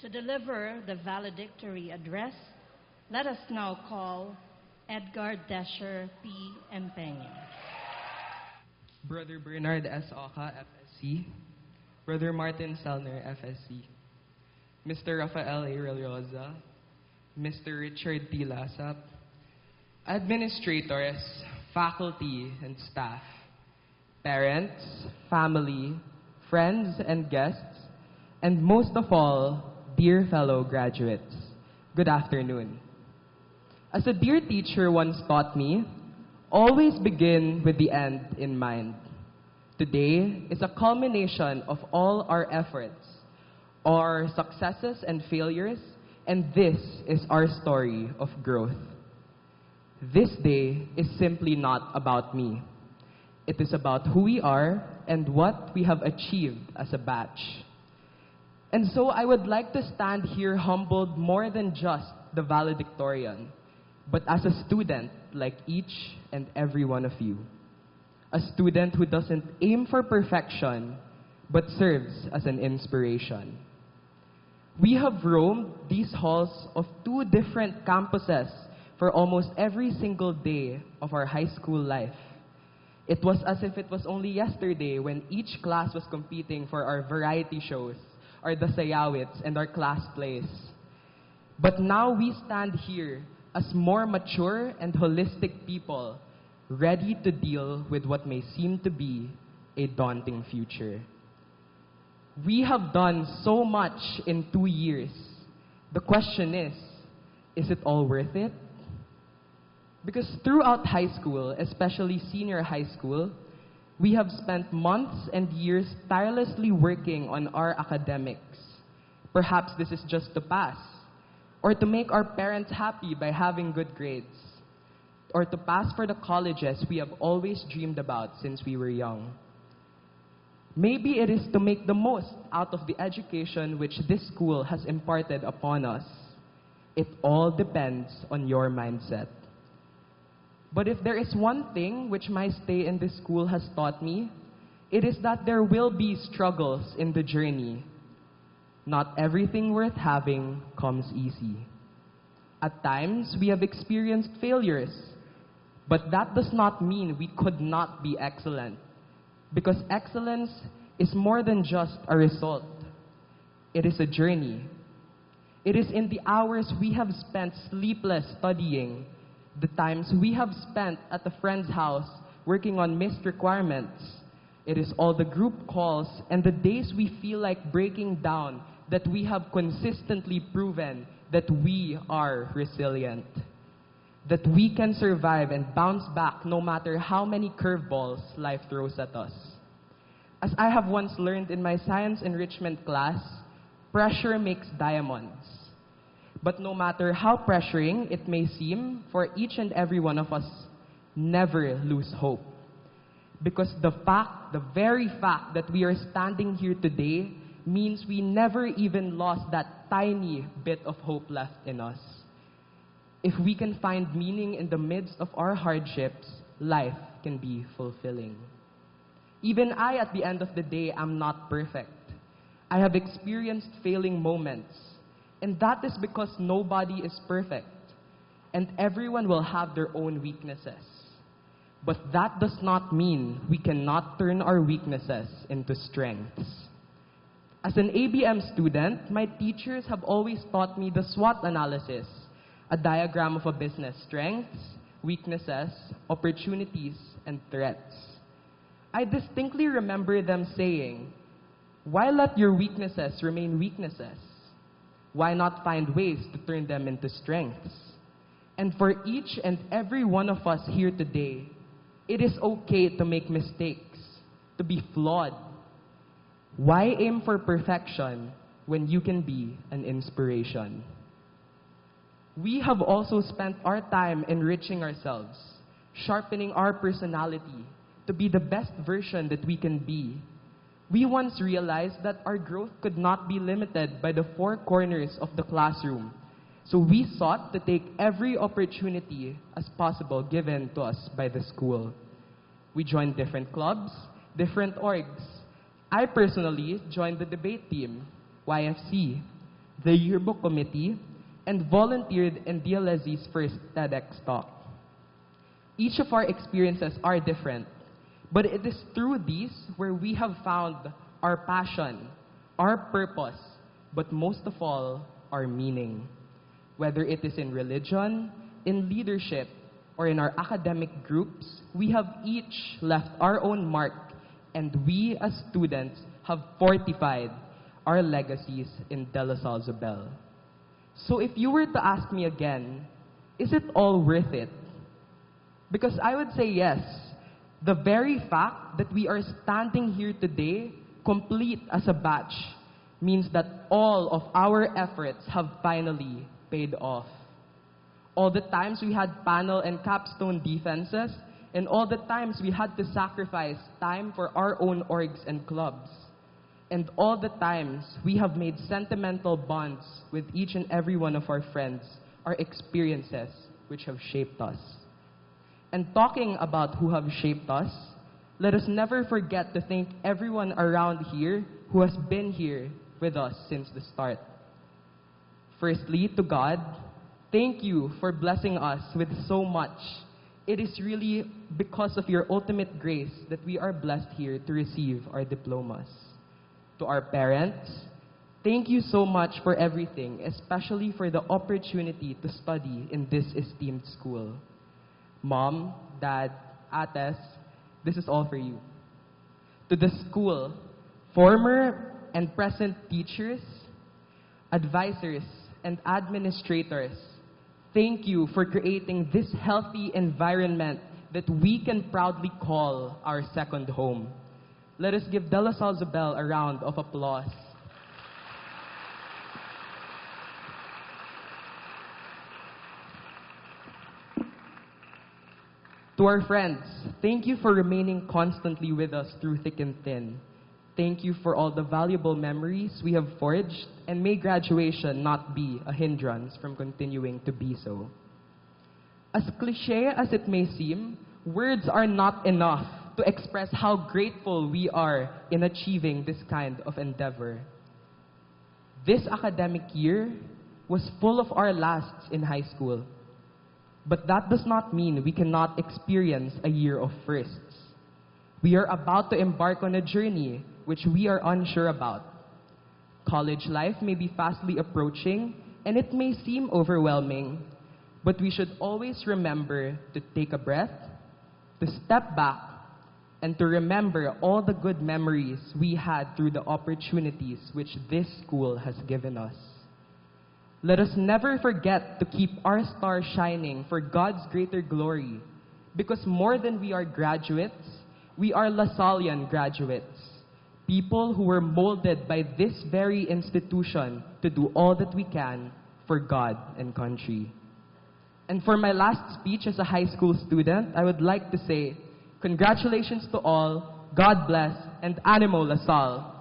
To deliver the valedictory address, let us now call Edgar Desher, P. Empeno. Brother Bernard S. Oca, FSC. Brother Martin Selner, FSC. Mr. Rafael A. Reloza. Mr. Richard T. Lasap. Administrators, faculty, and staff. Parents, family, friends, and guests, and most of all, dear fellow graduates, good afternoon. As a dear teacher once taught me, always begin with the end in mind. Today is a culmination of all our efforts, our successes and failures, and this is our story of growth. This day is simply not about me. It is about who we are and what we have achieved as a batch. And so I would like to stand here humbled more than just the valedictorian, but as a student like each and every one of you. A student who doesn't aim for perfection, but serves as an inspiration. We have roamed these halls of 2 different campuses for almost every single day of our high school life. It was as if it was only yesterday when each class was competing for our variety shows, our dasayawits, and our class plays. But now we stand here as more mature and holistic people, ready to deal with what may seem to be a daunting future. We have done so much in 2 years. The question is it all worth it? Because throughout high school, especially senior high school, we have spent months and years tirelessly working on our academics. Perhaps this is just to pass, or to make our parents happy by having good grades, or to pass for the colleges we have always dreamed about since we were young. Maybe it is to make the most out of the education which this school has imparted upon us. It all depends on your mindset. But if there is one thing which my stay in this school has taught me, it is that there will be struggles in the journey. Not everything worth having comes easy. At times, we have experienced failures, but that does not mean we could not be excellent, because excellence is more than just a result. It is a journey. It is in the hours we have spent sleepless studying, the times we have spent at a friend's house working on missed requirements. It is all the group calls and the days we feel like breaking down that we have consistently proven that we are resilient. That we can survive and bounce back no matter how many curveballs life throws at us. As I have once learned in my science enrichment class, pressure makes diamonds. But no matter how pressuring it may seem for each and every one of us, never lose hope. Because the very fact that we are standing here today means we never even lost that tiny bit of hope left in us. If we can find meaning in the midst of our hardships, life can be fulfilling. Even I, at the end of the day, am not perfect. I have experienced failing moments. And that is because nobody is perfect, and everyone will have their own weaknesses. But that does not mean we cannot turn our weaknesses into strengths. As an ABM student, my teachers have always taught me the SWOT analysis, a diagram of a business: strengths, weaknesses, opportunities, and threats. I distinctly remember them saying, "Why let your weaknesses remain weaknesses? Why not find ways to turn them into strengths?" And for each and every one of us here today, it is okay to make mistakes, to be flawed. Why aim for perfection when you can be an inspiration? We have also spent our time enriching ourselves, sharpening our personality to be the best version that we can be. We once realized that our growth could not be limited by the 4 corners of the classroom, so we sought to take every opportunity as possible given to us by the school. We joined different clubs, different orgs. I personally joined the debate team, YFC, the yearbook committee, and volunteered in DLSZ's first TEDx talk. Each of our experiences are different, but it is through these where we have found our passion, our purpose, but most of all, our meaning. Whether it is in religion, in leadership, or in our academic groups, we have each left our own mark, and we as students have fortified our legacies in DLSZ. So if you were to ask me again, is it all worth it? Because I would say yes. The very fact that we are standing here today, complete as a batch, means that all of our efforts have finally paid off. All the times we had panel and capstone defenses, and all the times we had to sacrifice time for our own orgs and clubs. And all the times we have made sentimental bonds with each and every one of our friends, our experiences which have shaped us. And talking about who have shaped us, let us never forget to thank everyone around here who has been here with us since the start. Firstly, to God, thank you for blessing us with so much. It is really because of your ultimate grace that we are blessed here to receive our diplomas. To our parents, thank you so much for everything, especially for the opportunity to study in this esteemed school. Mom, Dad, Ates, this is all for you. To the school, former and present teachers, advisors, and administrators, thank you for creating this healthy environment that we can proudly call our second home. Let us give DLSZ a round of applause. To our friends, thank you for remaining constantly with us through thick and thin. Thank you for all the valuable memories we have forged, and may graduation not be a hindrance from continuing to be so. As cliché as it may seem, words are not enough to express how grateful we are in achieving this kind of endeavor. This academic year was full of our lasts in high school. But that does not mean we cannot experience a year of firsts. We are about to embark on a journey which we are unsure about. College life may be fastly approaching, and it may seem overwhelming, but we should always remember to take a breath, to step back, and to remember all the good memories we had through the opportunities which this school has given us. Let us never forget to keep our star shining for God's greater glory, because more than we are graduates, we are LaSallian graduates, people who were molded by this very institution to do all that we can for God and country. And for my last speech as a high school student, I would like to say, congratulations to all, God bless, and Animo LaSalle.